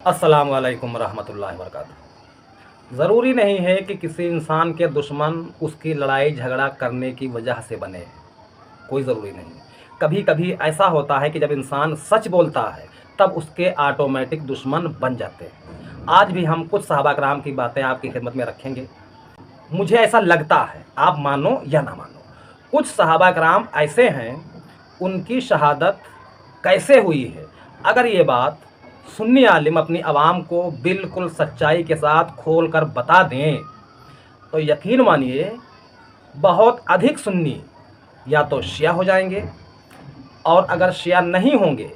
अस्सलाम वालेकुम रहमतुल्लाहि व बरकातुहू। ज़रूरी नहीं है कि किसी इंसान के दुश्मन उसकी लड़ाई झगड़ा करने की वजह से बने, कोई ज़रूरी नहीं। कभी कभी ऐसा होता है कि जब इंसान सच बोलता है तब उसके ऑटोमेटिक दुश्मन बन जाते हैं। आज भी हम कुछ सहाबा कराम की बातें आपकी खिदमत में रखेंगे। मुझे ऐसा लगता है, आप मानो या ना मानो, कुछ सहाबा कराम ऐसे हैं, उनकी शहादत कैसे हुई है, अगर ये बात सुन्नी आलिम अपनी आवाम को बिल्कुल सच्चाई के साथ खोल कर बता दें तो यकीन मानिए बहुत अधिक सुन्नी या तो शिया हो जाएंगे, और अगर शिया नहीं होंगे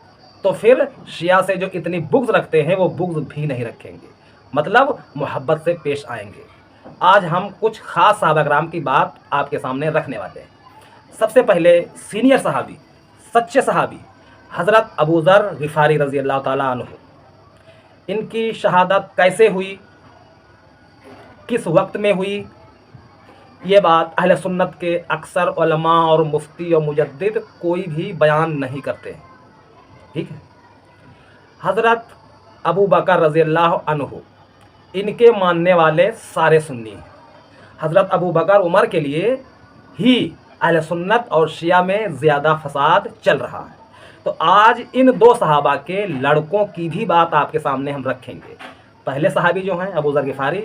तो फिर शिया से जो इतनी बुग़्ज़ रखते हैं वो बुग़्ज़ भी नहीं रखेंगे, मतलब मोहब्बत से पेश आएंगे। आज हम कुछ ख़ास सहाबा कराम की बात आपके सामने रखने वाले हैं। सबसे पहले सीनियर सहाबी, सच्चे सहाबी हज़रत अबू ज़र ग़िफ़ारी रज़ी अल्लाह ताला अन्हु, इनकी शहादत कैसे हुई, किस वक्त में हुई, ये बात अहले सुन्नत के अक्सर उलमा और मुफ्ती और मुजद्दिद कोई भी बयान नहीं करते हैं। ठीक है। हज़रत अबू बकर रज़ी अल्लाह अन्हु, इनके मानने वाले सारे सुन्नी हैं। हज़रत अबू बकर उमर के लिए ही अहले सुन्नत और शिया में ज़्यादा फसाद चल रहा है। तो आज इन दो सहाबा के लड़कों की भी बात आपके सामने हम रखेंगे। पहले सहाबी जो हैं अबू ज़र ग़िफ़ारी,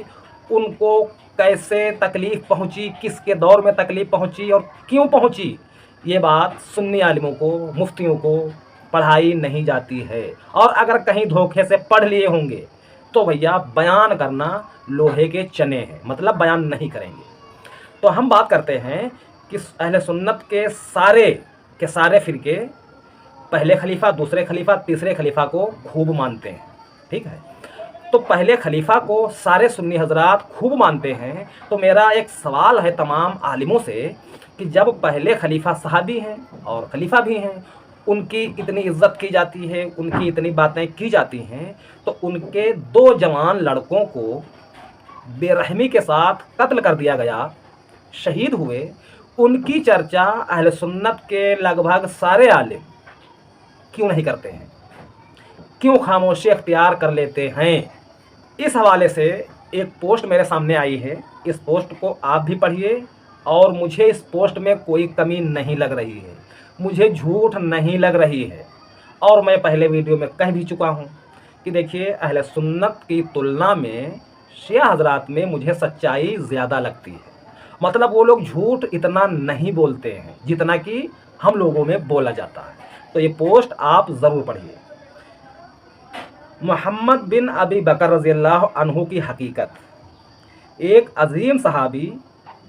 उनको कैसे तकलीफ़ पहुंची, किसके दौर में तकलीफ़ पहुंची और क्यों पहुंची, ये बात सुन्नी आलिमों को, मुफ्तियों को पढ़ाई नहीं जाती है। और अगर कहीं धोखे से पढ़ लिए होंगे तो भैया बयान करना लोहे के चने हैं, मतलब बयान नहीं करेंगे। तो हम बात करते हैं कि अहले सुन्नत के सारे फ़िरके पहले खलीफा, दूसरे खलीफा, तीसरे खलीफा को खूब मानते हैं। ठीक है। तो पहले खलीफा को सारे सुन्नी हजरात खूब मानते हैं। तो मेरा एक सवाल है तमाम आलिमों से कि जब पहले खलीफा सहाबी हैं और खलीफा भी हैं, उनकी इतनी इज्जत की जाती है, उनकी इतनी बातें की जाती हैं, तो उनके दो जवान लड़कों को बेरहमी के साथ कत्ल कर दिया गया, शहीद हुए, उनकी चर्चा अहले सुन्नत के लगभग सारे आलिम क्यों नहीं करते हैं, क्यों खामोशी अख्तियार कर लेते हैं। इस हवाले से एक पोस्ट मेरे सामने आई है, इस पोस्ट को आप भी पढ़िए। और मुझे इस पोस्ट में कोई कमी नहीं लग रही है, मुझे झूठ नहीं लग रही है। और मैं पहले वीडियो में कह भी चुका हूँ कि देखिए, अहले सुन्नत की तुलना में शिया हजरात में मुझे सच्चाई ज़्यादा लगती है। मतलब वो लोग झूठ इतना नहीं बोलते हैं जितना कि हम लोगों में बोला जाता है। तो ये पोस्ट आप ज़रूर पढ़िए। मोहम्मद बिन अबी बकर रज़ी अल्लाह अन्हु की हकीकत, एक अजीम सहाबी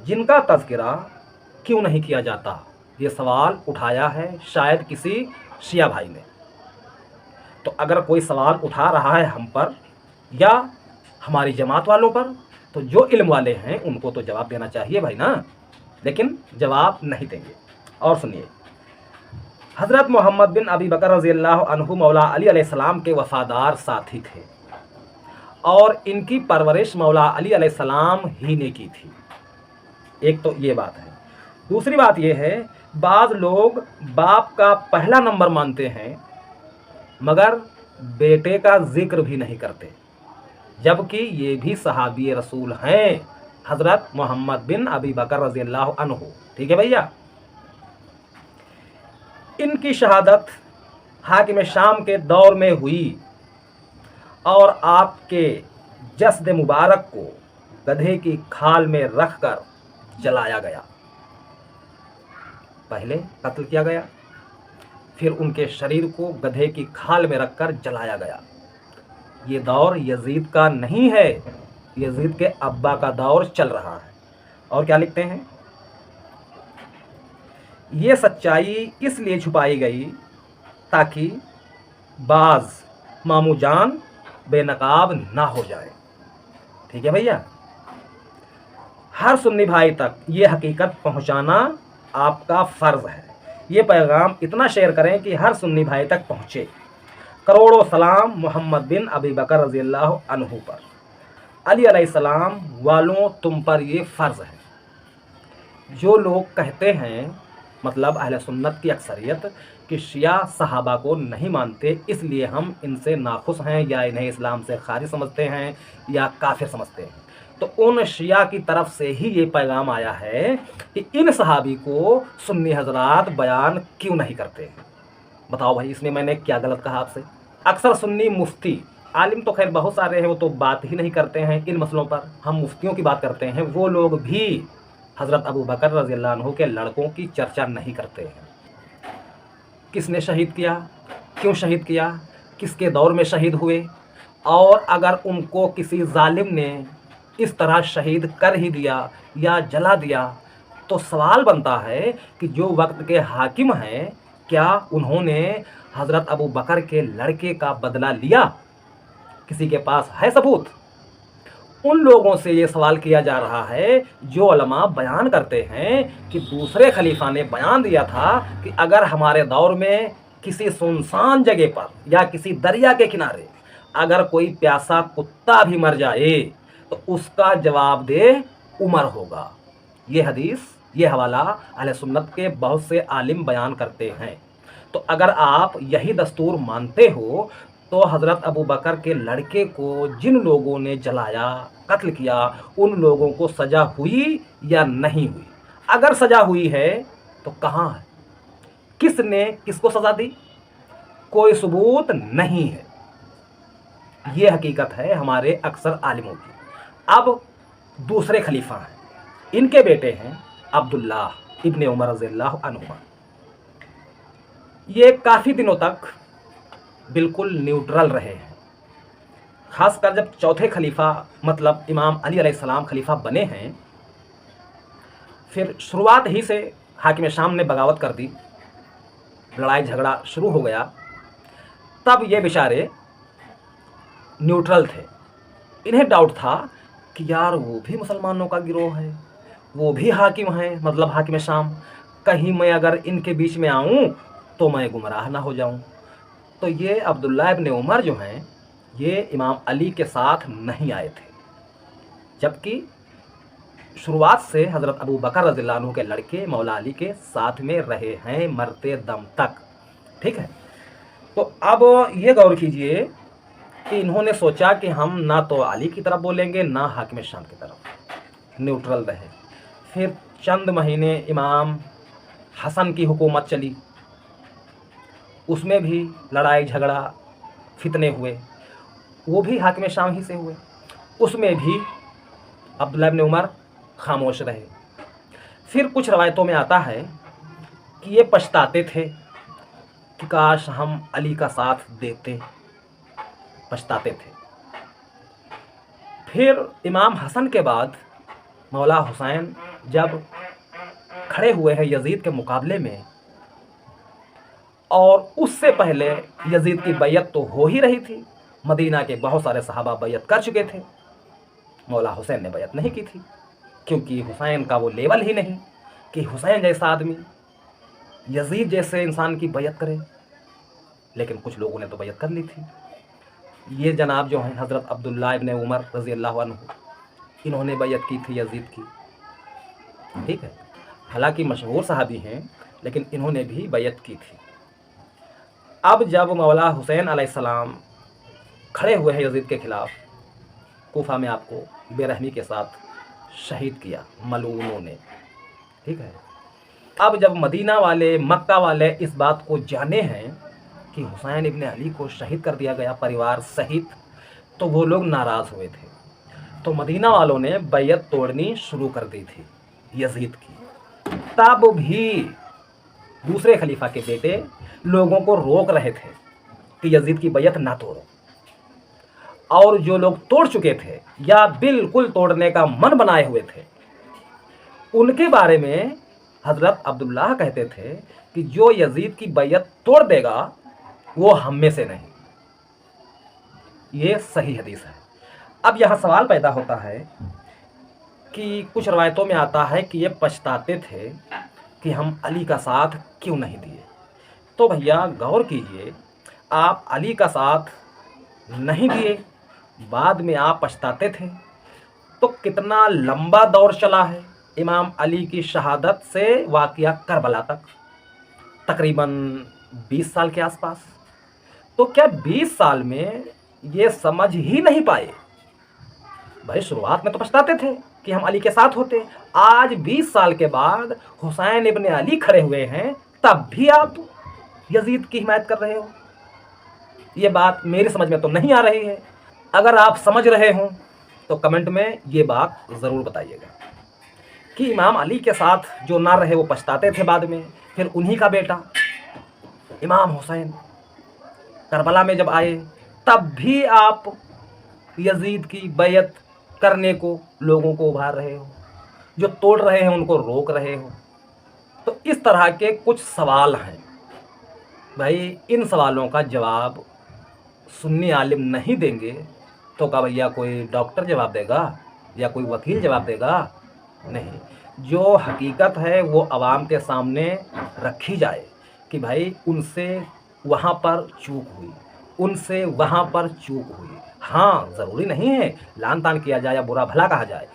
जिनका तज़किरा क्यों नहीं किया जाता, ये सवाल उठाया है शायद किसी शिया भाई ने। तो अगर कोई सवाल उठा रहा है हम पर या हमारी जमात वालों पर, तो जो इल्म वाले हैं उनको तो जवाब देना चाहिए भाई ना, लेकिन जवाब नहीं देंगे। और सुनिए, हज़रत मोहम्मद बिन अबी बकर रज़ी अल्लाह अन्हु मौला अली अलैहिस्सलाम के वफ़ादार साथी थे और इनकी परवरिश मौला अली अलैहिस्सलाम ही ने की थी। एक तो ये बात है। दूसरी बात ये है, बाज़ लोग बाप का पहला नंबर मानते हैं मगर बेटे का जिक्र भी नहीं करते, जबकि ये भी सहाबी रसूल हैं, हज़रत मोहम्मद बिन अबी बकर रज़ी अल्लाह अन्हु। ठीक है भैया। इनकी शहादत हाकिम शाम के दौर में हुई और आपके जस्द मुबारक को गधे की खाल में रखकर जलाया गया। पहले कत्ल किया गया, फिर उनके शरीर को गधे की खाल में रखकर जलाया गया। ये दौर यजीद का नहीं है, यजीद के अब्बा का दौर चल रहा है। और क्या लिखते हैं, ये सच्चाई इसलिए छुपाई गई ताकि बाज़ मामू जान बेनकाब ना हो जाए। ठीक है भैया। हर सुन्नी भाई तक ये हकीकत पहुंचाना आपका फ़र्ज़ है। ये पैगाम इतना शेयर करें कि हर सुन्नी भाई तक पहुंचे। करोड़ों सलाम मोहम्मद बिन अबी बकर रज़ी अल्लाह अन्हु पर। अली अलैहिस्सलाम वालों, तुम पर ये फ़र्ज़ है। जो लोग कहते हैं मतलब अहले सुन्नत की अक्सरियत कि शिया सहाबा को नहीं मानते, इसलिए हम इनसे नाखुश हैं या इन्हें इस्लाम से खारिज समझते हैं या काफिर समझते हैं। तो उन शिया की तरफ से ही ये पैगाम आया है कि इन सहाबी को सुन्नी हजरात बयान क्यों नहीं करते। बताओ भाई, इसमें मैंने क्या गलत कहा आपसे। अक्सर सुन्नी मुफ्ती, आलिम तो खैर बहुत सारे हैं, वो तो बात ही नहीं करते हैं इन मसलों पर, हम मुफ्तियों की बात करते हैं। वो लोग भी हज़रत अबू बकर रज़ियल्लाहु अन्हु के लड़कों की चर्चा नहीं करते हैं। किसने शहीद किया, क्यों शहीद किया, किसके दौर में शहीद हुए, और अगर उनको किसी जालिम ने इस तरह शहीद कर ही दिया या जला दिया तो सवाल बनता है कि जो वक्त के हाकिम हैं, क्या उन्होंने हज़रत अबू बकर के लड़के का बदला लिया? किसी के पास है सबूत? उन लोगों से ये सवाल किया जा रहा है जो उलमा बयान करते हैं कि दूसरे खलीफा ने बयान दिया था कि अगर हमारे दौर में किसी सुनसान जगह पर या किसी दरिया के किनारे अगर कोई प्यासा कुत्ता भी मर जाए तो उसका जवाबदेह उमर होगा। ये हदीस, ये हवाला अहले सुन्नत के बहुत से आलिम बयान करते हैं। तो अगर आप यही दस्तूर मानते हो तो हज़रत अबू बकर के लड़के को जिन लोगों ने जलाया, कत्ल किया, उन लोगों को सज़ा हुई या नहीं हुई? अगर सज़ा हुई है तो कहाँ है, किसने किसको सज़ा दी? कोई सबूत नहीं है। ये हकीकत है हमारे अक्सर आलिमों की। अब दूसरे खलीफा हैं, इनके बेटे हैं अब्दुल्ला इब्ने उमर रज़ियल्लाहु अन्हुमा। ये काफ़ी दिनों तक बिल्कुल न्यूट्रल रहे हैं। खासकर जब चौथे खलीफा मतलब इमाम अली अलैहिस्सलाम खलीफा बने हैं, फिर शुरुआत ही से हाकिम शाम ने बगावत कर दी, लड़ाई झगड़ा शुरू हो गया। तब ये बेचारे न्यूट्रल थे। इन्हें डाउट था कि यार वो भी मुसलमानों का गिरोह है, वो भी हाकिम हैं, मतलब हाकिम शाम, कहीं मैं अगर इनके बीच में आऊँ तो मैं गुमराह ना हो जाऊँ। तो ये अब्दुल्ला इब्ने उमर जो हैं, ये इमाम अली के साथ नहीं आए थे, जबकि शुरुआत से हज़रत अबू बकर रज़ियल्लाहु अन्हु के लड़के मौला अली के साथ में रहे हैं मरते दम तक। ठीक है, तो अब ये गौर कीजिए कि इन्होंने सोचा कि हम ना तो अली की तरफ बोलेंगे ना हाकिम शाम की तरफ, न्यूट्रल रहे। फिर चंद महीने इमाम हसन की हुकूमत चली, उसमें भी लड़ाई झगड़ा फितने हुए, वो भी हाकिम शाम ही से हुए। उसमें भी अब्दुल्ला इब्ने उमर खामोश रहे। फिर कुछ रवायतों में आता है कि ये पछताते थे कि काश हम अली का साथ देते, पछताते थे। फिर इमाम हसन के बाद मौला हुसैन जब खड़े हुए हैं यजीद के मुकाबले में, और उससे पहले यजीद की बैयत तो हो ही रही थी, मदीना के बहुत सारे सहाबा बैयत कर चुके थे, मौला हुसैन ने बैयत नहीं की थी, क्योंकि हुसैन का वो लेवल ही नहीं कि हुसैन जैसा आदमी यजीद जैसे इंसान की बैयत करे। लेकिन कुछ लोगों ने तो बैयत कर ली थी। ये जनाब जो हैं हज़रत अब्दुल्ला इब्ने उमर रज़ियल्लाहु अन्हु, इन्होंने बैयत की थी यजीद की। ठीक है, हालांकि मशहूर सहाबी हैं, लेकिन इन्होंने भी बैयत की थी। अब जब मौला हुसैन अलैहिस्सलाम खड़े हुए हैं यजीद के खिलाफ, कूफा में आपको बेरहमी के साथ शहीद किया मलूनों ने। ठीक है, अब जब मदीना वाले, मक्का वाले इस बात को जाने हैं कि हुसैन इब्ने अली को शहीद कर दिया गया परिवार सहित, तो वो लोग नाराज़ हुए थे। तो मदीना वालों ने बैयत तोड़नी शुरू कर दी थी यजीद की। तब भी दूसरे खलीफा के बेटे लोगों को रोक रहे थे कि यजीद की बैयत ना तोड़ो, और जो लोग तोड़ चुके थे या बिल्कुल तोड़ने का मन बनाए हुए थे, उनके बारे में हज़रत अब्दुल्लाह कहते थे कि जो यजीद की बैयत तोड़ देगा वो हम में से नहीं। ये सही हदीस है। अब यहाँ सवाल पैदा होता है कि कुछ रवायतों में आता है कि ये पछताते थे कि हम अली का साथ क्यों नहीं दिए। तो भैया गौर कीजिए, आप अली का साथ नहीं दिए, बाद में आप पछताते थे, तो कितना लंबा दौर चला है। इमाम अली की शहादत से वाक़या करबला तक तकरीबन 20 साल के आसपास। तो क्या 20 साल में ये समझ ही नहीं पाए? भाई शुरुआत में तो पछताते थे कि हम अली के साथ होते। आज 20 साल के बाद हुसैन इब्न अली खड़े हुए हैं, तब भी आप यजीद की हिमायत कर रहे हो। ये बात मेरी समझ में तो नहीं आ रही है। अगर आप समझ रहे हो तो कमेंट में ये बात ज़रूर बताइएगा कि इमाम अली के साथ जो ना रहे वो पछताते थे बाद में। फिर उन्हीं का बेटा इमाम हुसैन करबला में जब आए, तब भी आप यजीद की बैयत करने को लोगों को उभार रहे हो, जो तोड़ रहे हैं उनको रोक रहे हो। तो इस तरह के कुछ सवाल हैं भाई। इन सवालों का जवाब सुन्नी आलिम नहीं देंगे तो क्या भैया कोई डॉक्टर जवाब देगा या कोई वकील जवाब देगा? नहीं, जो हकीकत है वो आवाम के सामने रखी जाए कि भाई उनसे वहाँ पर चूक हुई, उनसे वहाँ पर चूक हुई। हाँ, ज़रूरी नहीं है लान तान किया जाए या बुरा भला कहा जाए।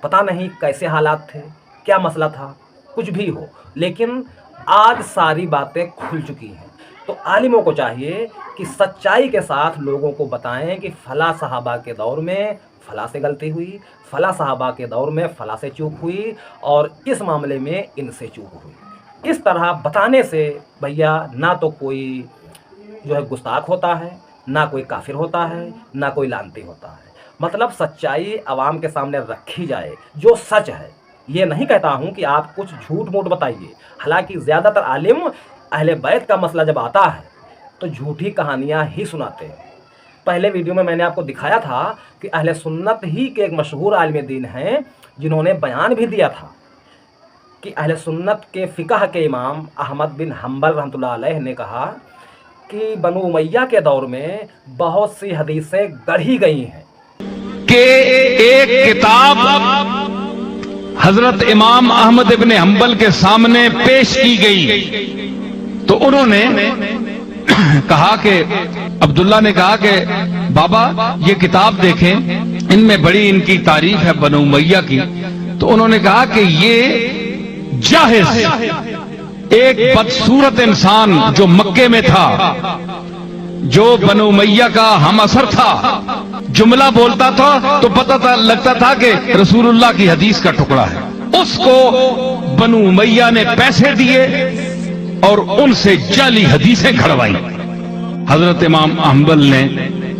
पता नहीं कैसे हालात थे, क्या मसला था, कुछ भी हो, लेकिन आज सारी बातें खुल चुकी हैं। तो आलिमों को चाहिए कि सच्चाई के साथ लोगों को बताएं कि फ़ला सहाबा के दौर में फ़ला से गलती हुई, फ़ला सहाबा के दौर में फ़ला से चूक हुई और इस मामले में इनसे चूक हुई। इस तरह बताने से भैया ना तो कोई जो है गुस्ताख होता है, ना कोई काफिर होता है, ना कोई लानती होता है। मतलब सच्चाई आवाम के सामने रखी जाए, जो सच है। ये नहीं कहता हूँ कि आप कुछ झूठ मूठ बताइए। हालांकि ज़्यादातर आलिम अहले बैत का मसला जब आता है तो झूठी कहानियाँ ही सुनाते हैं। पहले वीडियो में मैंने आपको दिखाया था कि अहले सुन्नत ही के एक मशहूर आलिम दीन हैं जिन्होंने बयान भी दिया था कि अहले सुन्नत के फ़िक़ह के इमाम अहमद बिन हम्बल रहमतुल्लाह अलैह ने कहा कि बनु उमैया के दौर में बहुत सी हदीसें गढ़ी गई हैं कि एक किताब हजरत इमाम अहमद इब्न हम्बल के सामने पेश की गई तो उन्होंने कहा कि अब्दुल्ला ने कहा कि बाबा ये किताब देखें, इनमें बड़ी इनकी तारीफ है बनु उमैया की। तो उन्होंने कहा कि ये जाहिज एक बदसूरत इंसान जो मक्के में था, जो बनु उमैया का हम असर था, जुमला बोलता था तो पता था लगता था कि रसूलुल्लाह की हदीस का टुकड़ा है। उसको बनु उमैया ने पैसे दिए और उनसे जाली हदीसें घड़वाई। हजरत इमाम हम्बल ने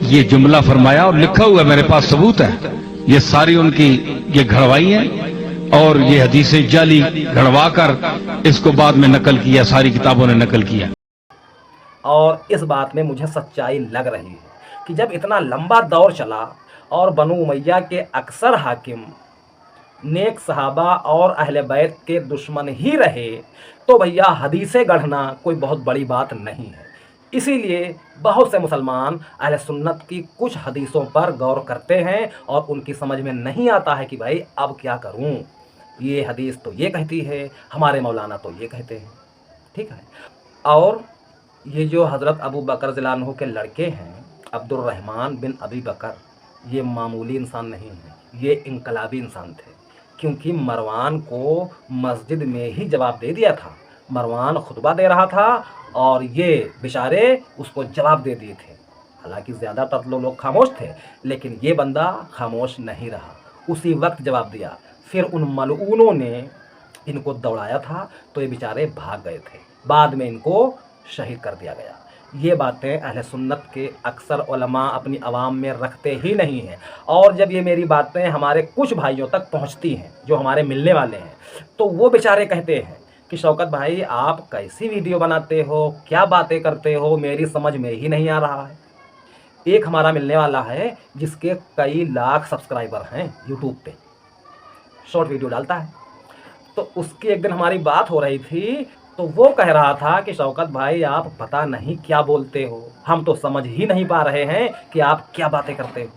ये जुमला फरमाया और लिखा हुआ मेरे पास सबूत है। ये सारी उनकी ये घड़वाई है और ये हदीसें जाली घड़वा कर इसको बाद में नकल किया, सारी किताबों ने नकल किया। और इस बात में मुझे सच्चाई लग रही है कि जब इतना लंबा दौर चला और बनु उमैया के अक्सर हाकिम नेक सहाबा और अहले बैत के दुश्मन ही रहे, तो भैया हदीसें गढ़ना कोई बहुत बड़ी बात नहीं है। इसीलिए बहुत से मुसलमान अहले सुन्नत की कुछ हदीसों पर गौर करते हैं और उनकी समझ में नहीं आता है कि भाई अब क्या करूं, ये हदीस तो ये कहती है, हमारे मौलाना तो ये कहते हैं। ठीक है। और ये जो हज़रत अबू बकर ज़िलानुहु के लड़के हैं अब्दुर्रहमान बिन अबी बकर, ये मामूली इंसान नहीं है, ये इनकलाबी इंसान थे। क्योंकि मरवान को मस्जिद में ही जवाब दे दिया था। मरवान खुतबा दे रहा था और ये बेचारे उसको जवाब दे दिए थे। हालांकि ज़्यादातर लोग खामोश थे, लेकिन ये बंदा खामोश नहीं रहा, उसी वक्त जवाब दिया। फिर उन मलऊनों ने इनको दौड़ाया था तो ये बेचारे भाग गए थे। बाद में इनको शहीद कर दिया गया। ये बातें अहले सुन्नत के अक्सर उलमा अपनी आवाम में रखते ही नहीं हैं। और जब ये मेरी बातें हमारे कुछ भाइयों तक पहुंचती हैं जो हमारे मिलने वाले हैं, तो वो बेचारे कहते हैं कि शौकत भाई आप कैसी वीडियो बनाते हो, क्या बातें करते हो, मेरी समझ में ही नहीं आ रहा है। एक हमारा मिलने वाला है जिसके कई लाख सब्सक्राइबर हैं यूट्यूब पे, शॉर्ट वीडियो डालता है। तो उसकी एक दिन हमारी बात हो रही थी तो वो कह रहा था कि शौकत भाई आप पता नहीं क्या बोलते हो, हम तो समझ ही नहीं पा रहे हैं कि आप क्या बातें करते हो।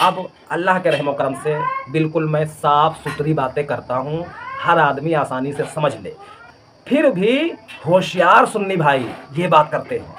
अब अल्लाह के रहम करम से बिल्कुल मैं साफ़ सुथरी बातें करता हूँ, हर आदमी आसानी से समझ ले। फिर भी होशियार सुन्नी भाई ये बात करते हैं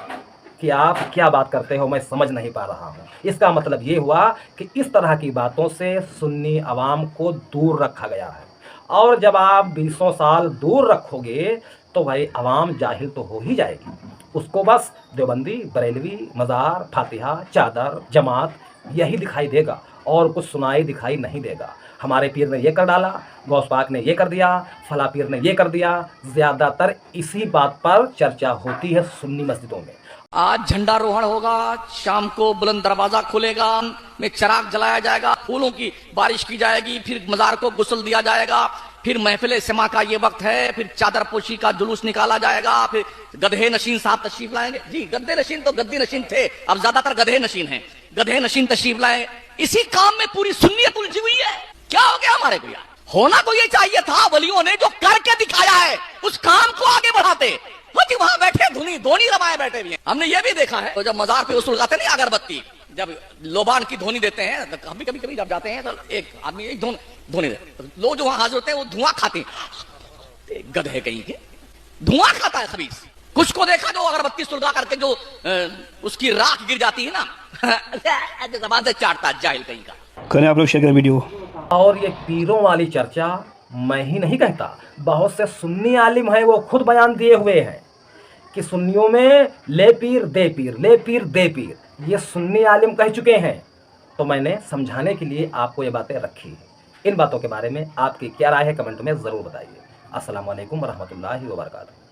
कि आप क्या बात करते हो, मैं समझ नहीं पा रहा हूँ। इसका मतलब ये हुआ कि इस तरह की बातों से सुन्नी आवाम को दूर रखा गया है और जब आप बीसों साल दूर रखोगे तो भाई अवाम जाहिल तो हो ही जाएगी। उसको बस देवबंदी, बरेलवी, मज़ार, फातिहा, चादर, जमात यही दिखाई देगा और कुछ सुनाई दिखाई नहीं देगा। हमारे पीर ने ये कर डाला, गौस पाक ने ये कर दिया, फला पीर ने ये कर दिया। ज़्यादातर इसी बात पर चर्चा होती है सुन्नी मस्जिदों में। आज झंडारोहण होगा, शाम को बुलंद दरवाजा खुलेगा, में चिराग जलाया जाएगा, फूलों की बारिश की जाएगी, फिर मजार को गुस्ल दिया जाएगा, फिर महफिल सिमा का ये वक्त है, फिर चादर पोशी का जुलूस निकाला जाएगा, फिर गधे नशीन साहब तशरीफ लाएंगे। जी, गद्दे नशीन तो गद्दी नशीन थे, अब ज्यादातर गधे नशीन हैं। गधे नशीन तशरीफ लाए, इसी काम में पूरी सुन्नियत उलझी हुई है। क्या हो गया हमारे को यार? होना तो ये चाहिए था, वलियों ने जो करके दिखाया है उस काम को आगे बढ़ाते। वहां बैठे धोनी रमाए बैठे भी हैं। हमने ये भी देखा है, तो जब मजार पे उस उड़ाते नहीं अगरबत्ती, जब लोबान की ध्वनि देते हैं, कभी जब जाते हैं तो एक आदमी एक ध्वनि देते, तो लोग जो वहां हाजिर होते हैं वो धुआं खाते हैं। गधे कहीं के धुआं खाता है खबीस। कुछ को देखा जो अगरबत्ती सुलगा करके जो उसकी राख गिर जाती है ना, जबान से चाटता जाहिल कहीं का। करें आप लोग शेयर करें वीडियो। और ये पीरों वाली चर्चा मैं ही नहीं कहता, बहुत से सुन्नी आलिम हैं, वो खुद बयान दिए हुए हैं कि सुन्नियों में ले पीर दे पीर, ले पीर दे पीर, ये सुन्नी आलिम कह चुके हैं। तो मैंने समझाने के लिए आपको ये बातें रखी। इन बातों के बारे में आपकी क्या राय है कमेंट में ज़रूर बताइए। अस्सलाम वालेकुम रहमतुल्लाहि व बरकातहू।